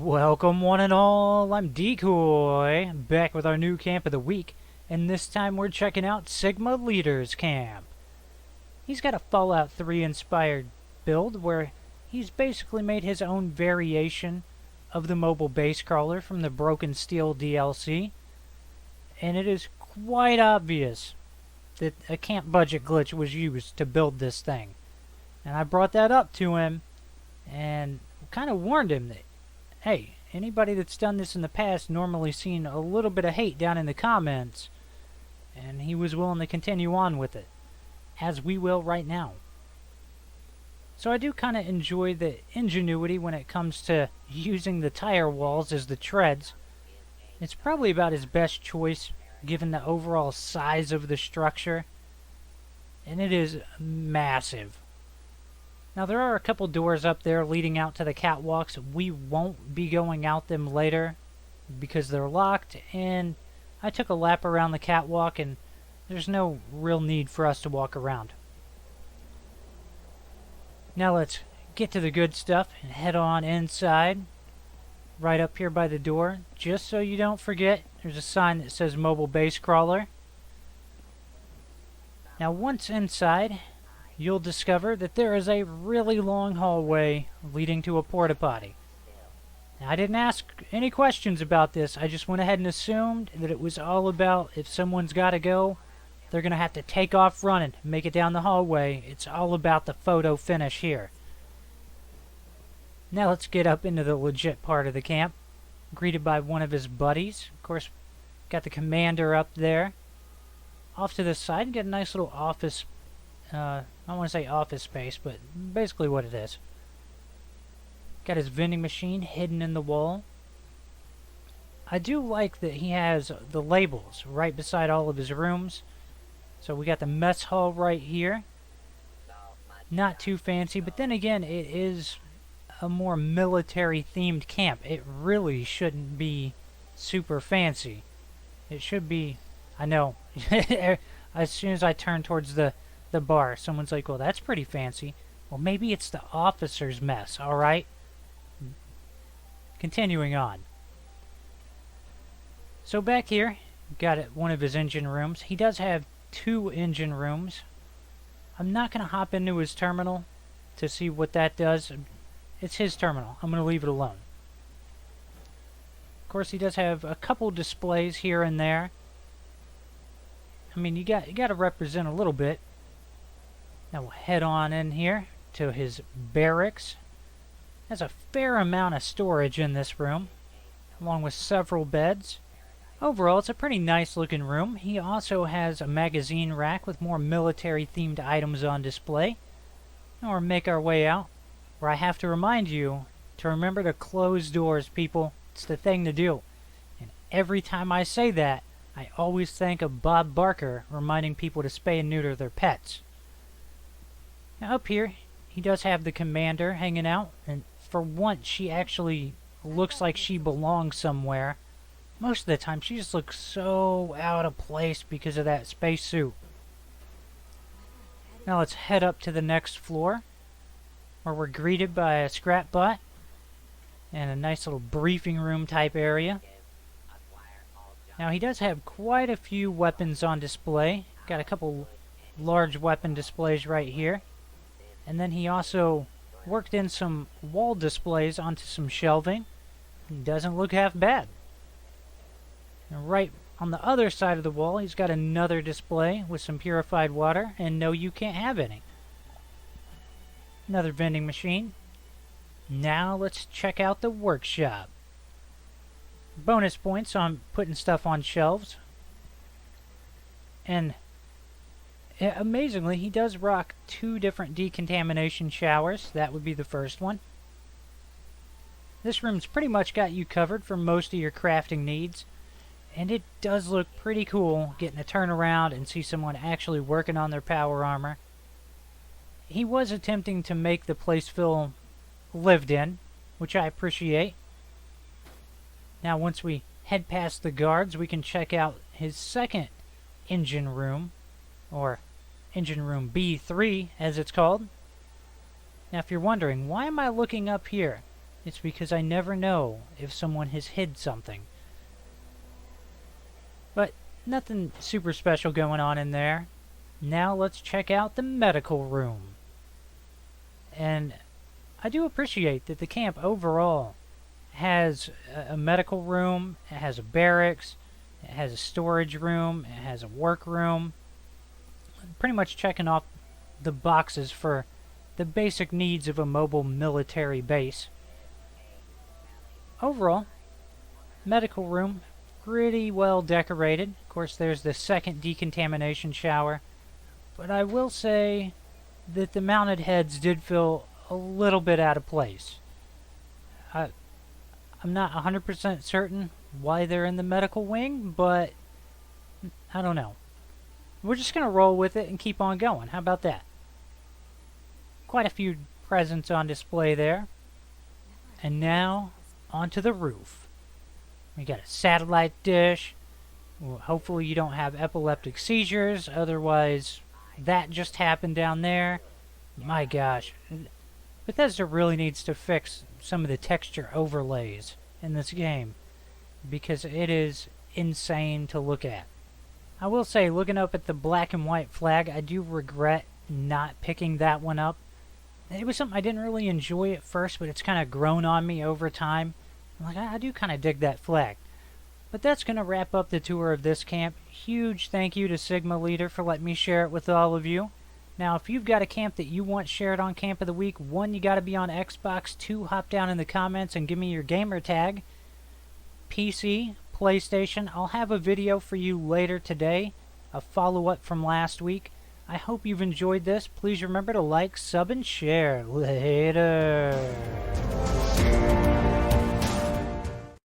Welcome one and all, I'm Decoy, back with our new camp of the week, and this time we're checking out Sigma Leader's camp. He's got a Fallout 3 inspired build where he's basically made his own variation of the mobile base crawler from the Broken Steel DLC, and it is quite obvious that a camp budget glitch was used to build this thing. And I brought that up to him and kind of warned him that, hey, anybody that's done this in the past normally seen a little bit of hate down in the comments, and he was willing to continue on with it, as we will right now. So I do kind of enjoy the ingenuity when it comes to using the tire walls as the treads. It's probably about his best choice given the overall size of the structure, and it is massive. Now there are a couple doors up there leading out to the catwalks. We won't be going out them later because they're locked, and I took a lap around the catwalk and there's no real need for us to walk around. Now let's get to the good stuff and head on inside. Right up here by the door, just so you don't forget, there's a sign that says Mobile Base Crawler. Now once inside, you'll discover that there is a really long hallway leading to a porta potty. Now, I didn't ask any questions about this. I just went ahead and assumed that it was all about if someone's got to go, they're going to have to take off running and make it down the hallway. It's all about the photo finish here. Now let's get up into the legit part of the camp. Greeted by one of his buddies. Of course, got the commander up there. Off to the side, get a nice little office. I don't want to say office space, but basically what it is. Got his vending machine hidden in the wall. I do like that he has the labels right beside all of his rooms. So we got the mess hall right here. Not too fancy, but then again, it is a more military themed camp. It really shouldn't be super fancy. It should be, I know, as soon as I turn towards the bar, someone's like, well, that's pretty fancy. Well, maybe it's the officer's mess, alright? Continuing on. So back here, got one of his engine rooms. He does have 2 engine rooms. I'm not going to hop into his terminal to see what that does. It's his terminal. I'm going to leave it alone. Of course, he does have a couple displays here and there. I mean, you got to represent a little bit. Now we'll head on in here to his barracks. There's a fair amount of storage in this room, along with several beds. Overall, it's a pretty nice looking room. He also has a magazine rack with more military themed items on display. Now we'll make our way out, where I have to remind you to remember to close doors, people. It's the thing to do. And every time I say that, I always think of Bob Barker reminding people to spay and neuter their pets. Now up here, he does have the commander hanging out, and for once she actually looks like she belongs somewhere. Most of the time she just looks so out of place because of that spacesuit. Now let's head up to the next floor, where we're greeted by a scrap bot and a nice little briefing room type area. Now he does have quite a few weapons on display. Got a couple large weapon displays right here. And then he also worked in some wall displays onto some shelving. It doesn't look half bad. And right on the other side of the wall, he's got another display with some purified water, and no, you can't have any. Another vending machine. Now let's check out the workshop. Bonus points on putting stuff on shelves. And amazingly, he does rock 2 different decontamination showers. That would be the first one. This room's pretty much got you covered for most of your crafting needs. And it does look pretty cool getting to turn around and see someone actually working on their power armor. He was attempting to make the place feel lived in, which I appreciate. Now once we head past the guards, we can check out his second engine room, or engine room B3 as it's called. Now if you're wondering, why am I looking up here? It's because I never know if someone has hid something. But nothing super special going on in there. Now let's check out the medical room. And I do appreciate that the camp overall has a medical room, it has a barracks, it has a storage room, it has a work room. Pretty much checking off the boxes for the basic needs of a mobile military base. Overall, medical room, pretty well decorated. Of course, there's the second decontamination shower. But I will say that the mounted heads did feel a little bit out of place. I'm not 100% certain why they're in the medical wing, but I don't know. We're just going to roll with it and keep on going. How about that? Quite a few presents on display there. And now, onto the roof. We got a satellite dish. Well, hopefully you don't have epileptic seizures. Otherwise, that just happened down there. My gosh. Bethesda really needs to fix some of the texture overlays in this game, because it is insane to look at. I will say, looking up at the black and white flag, I do regret not picking that one up. It was something I didn't really enjoy at first, but it's kind of grown on me over time. I'm like, I do kind of dig that flag. But that's going to wrap up the tour of this camp. Huge thank you to Sigma Leader for letting me share it with all of you. Now, if you've got a camp that you want shared on Camp of the Week, 1, you got to be on Xbox, 2, hop down in the comments and give me your gamer tag. PC, PlayStation, I'll have a video for you later today, a follow-up from last week. I hope you've enjoyed this. Please remember to like, sub, and share. Later.